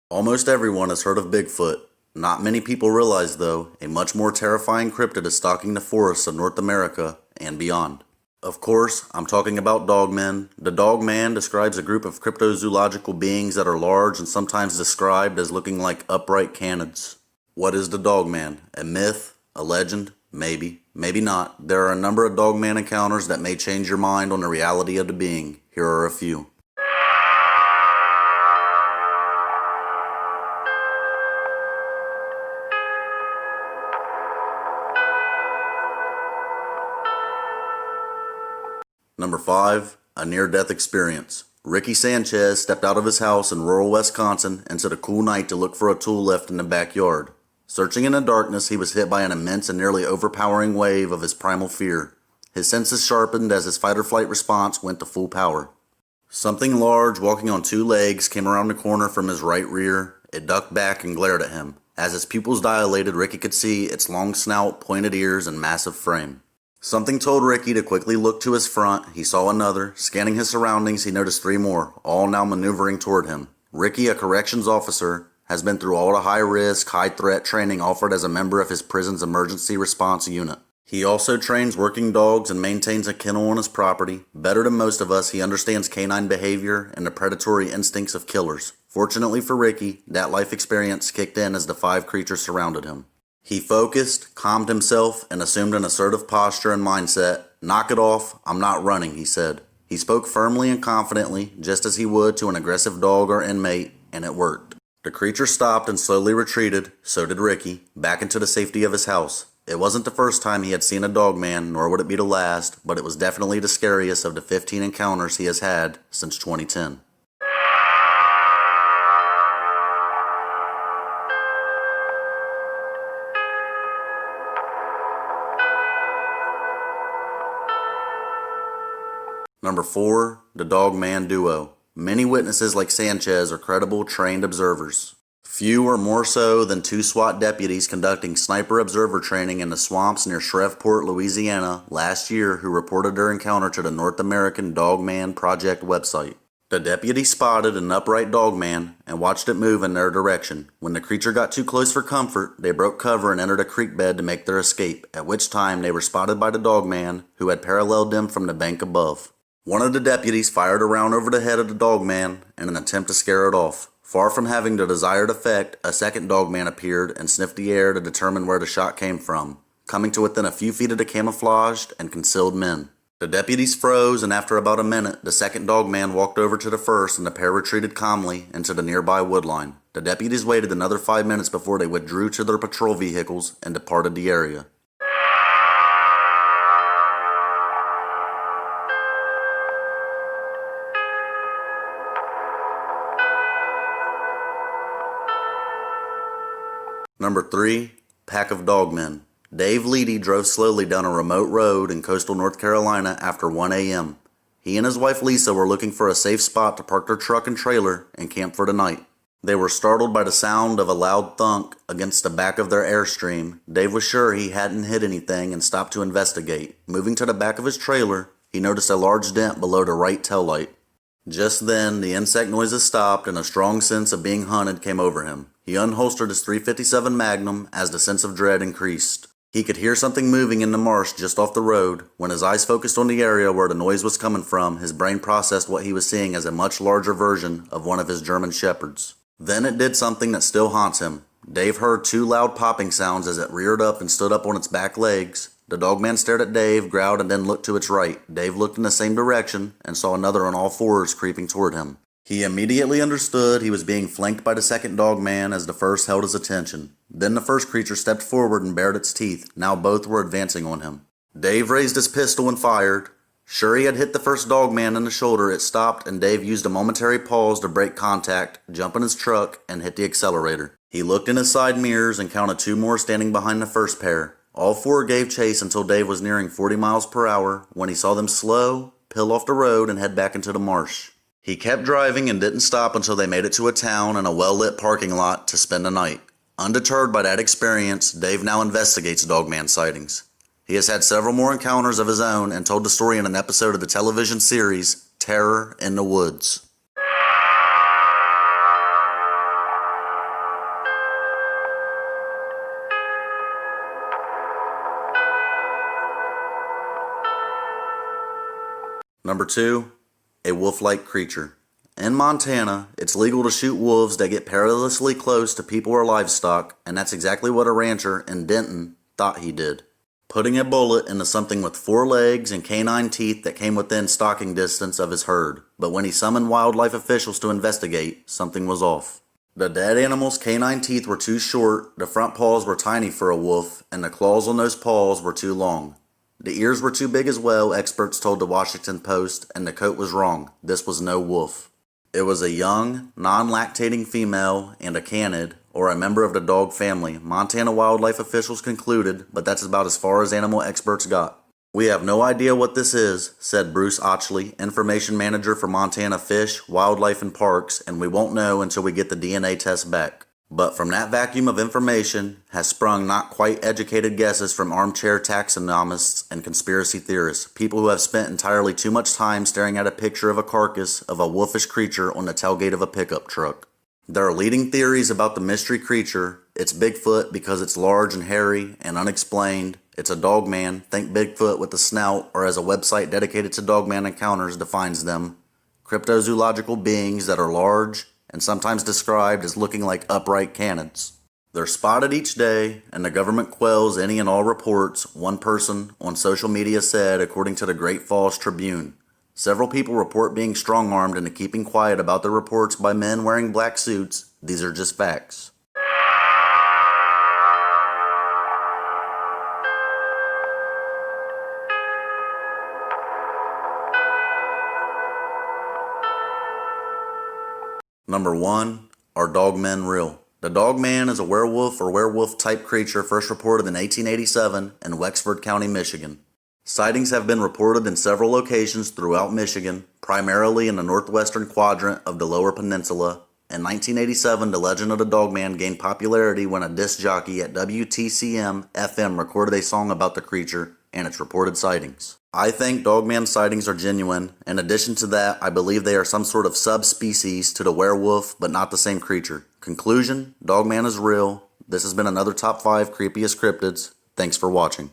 Almost everyone has heard of Bigfoot. Not many people realize, though, a much more terrifying cryptid is stalking the forests of North America and beyond. Of course, I'm talking about dogmen. The dogman describes a group of cryptozoological beings that are large and sometimes described as looking like upright canids. What is the dogman? A myth? A legend? Maybe. Maybe not. There are a number of dogman encounters that may change your mind on the reality of the being. Here are a few. Number 5. A near-death experience. Ricky Sanchez stepped out of his house in rural Wisconsin into the cool night to look for a tool left in the backyard. Searching in the darkness, he was hit by an immense and nearly overpowering wave of his primal fear. His senses sharpened as his fight-or-flight response went to full power. Something large, walking on two legs, came around the corner from his right rear. It ducked back and glared at him. As his pupils dilated, Ricky could see its long snout, pointed ears, and massive frame. Something told Ricky to quickly look to his front. He saw another. Scanning his surroundings, he noticed 3 more, all now maneuvering toward him. Ricky, a corrections officer, has been through all the high-risk, high-threat training offered as a member of his prison's emergency response unit. He also trains working dogs and maintains a kennel on his property. Better than most of us, he understands canine behavior and the predatory instincts of killers. Fortunately for Ricky, that life experience kicked in as the 5 creatures surrounded him. He focused, calmed himself, and assumed an assertive posture and mindset. "Knock it off, I'm not running," he said. He spoke firmly and confidently, just as he would to an aggressive dog or inmate, and it worked. The creature stopped and slowly retreated, so did Ricky, back into the safety of his house. It wasn't the first time he had seen a dogman, nor would it be the last, but it was definitely the scariest of the 15 encounters he has had since 2010. Number 4. The Dogman Duo. Many witnesses like Sanchez are credible, trained observers. Few are more so than 2 SWAT deputies conducting sniper observer training in the swamps near Shreveport, Louisiana, last year who reported their encounter to the North American Dogman Project website. The deputies spotted an upright dogman and watched it move in their direction. When the creature got too close for comfort, they broke cover and entered a creek bed to make their escape, at which time they were spotted by the dogman, who had paralleled them from the bank above. One of the deputies fired a round over the head of the dogman in an attempt to scare it off. Far from having the desired effect, a second dogman appeared and sniffed the air to determine where the shot came from, coming to within a few feet of the camouflaged and concealed men. The deputies froze, and after about a minute, the second dogman walked over to the first and the pair retreated calmly into the nearby woodline. The deputies waited another 5 minutes before they withdrew to their patrol vehicles and departed the area. Number 3. Pack of Dogmen. Dave Leedy drove slowly down a remote road in coastal North Carolina after 1 a.m. He and his wife Lisa were looking for a safe spot to park their truck and trailer and camp for the night. They were startled by the sound of a loud thunk against the back of their Airstream. Dave was sure he hadn't hit anything and stopped to investigate. Moving to the back of his trailer, he noticed a large dent below the right taillight. Just then, the insect noises stopped and a strong sense of being hunted came over him. He unholstered his .357 Magnum as the sense of dread increased. He could hear something moving in the marsh just off the road. When his eyes focused on the area where the noise was coming from, his brain processed what he was seeing as a much larger version of one of his German shepherds. Then it did something that still haunts him. Dave heard 2 loud popping sounds as it reared up and stood up on its back legs. The dogman stared at Dave, growled, and then looked to its right. Dave looked in the same direction and saw another on all 4s creeping toward him. He immediately understood he was being flanked by the second dogman as the first held his attention. Then the first creature stepped forward and bared its teeth. Now both were advancing on him. Dave raised his pistol and fired. Sure he had hit the first dogman in the shoulder, it stopped, and Dave used a momentary pause to break contact, jump in his truck, and hit the accelerator. He looked in his side mirrors and counted 2 more standing behind the first pair. All 4 gave chase until Dave was nearing 40 miles per hour when he saw them slow, peel off the road, and head back into the marsh. He kept driving and didn't stop until they made it to a town and a well-lit parking lot to spend the night. Undeterred by that experience, Dave now investigates dogman sightings. He has had several more encounters of his own and told the story in an episode of the television series Terror in the Woods. Number 2, a wolf-like creature. In Montana, it's legal to shoot wolves that get perilously close to people or livestock, and that's exactly what a rancher in Denton thought he did. Putting a bullet into something with 4 legs and canine teeth that came within stalking distance of his herd. But when he summoned wildlife officials to investigate, something was off. The dead animal's canine teeth were too short, the front paws were tiny for a wolf, and the claws on those paws were too long. The ears were too big as well, experts told the Washington Post, and the coat was wrong. This was no wolf. It was a young, non-lactating female and a canid, or a member of the dog family, Montana wildlife officials concluded, but that's about as far as animal experts got. "We have no idea what this is," said Bruce Otchley, information manager for Montana Fish, Wildlife and Parks, and we won't know until we get the DNA test back. But from that vacuum of information has sprung not quite educated guesses from armchair taxonomists and conspiracy theorists, people who have spent entirely too much time staring at a picture of a carcass of a wolfish creature on the tailgate of a pickup truck. There are leading theories about the mystery creature. It's Bigfoot because it's large and hairy and unexplained. It's a dogman, think Bigfoot with a snout, or as a website dedicated to dogman encounters defines them, cryptozoological beings that are large and sometimes described as looking like upright canids. They're spotted each day, and the government quells any and all reports, one person on social media said, according to the Great Falls Tribune. Several people report being strong-armed into keeping quiet about the reports by men wearing black suits. These are just facts. Number 1, are Dogmen Real? The Dogman is a werewolf or werewolf-type creature first reported in 1887 in Wexford County, Michigan. Sightings have been reported in several locations throughout Michigan, primarily in the northwestern quadrant of the Lower Peninsula. In 1987, the legend of the Dogman gained popularity when a disc jockey at WTCM-FM recorded a song about the creature and its reported sightings. I think Dogman sightings are genuine. In addition to that, I believe they are some sort of subspecies to the werewolf, but not the same creature. Conclusion, Dogman is real. This has been another Top 5 Creepiest Cryptids. Thanks for watching.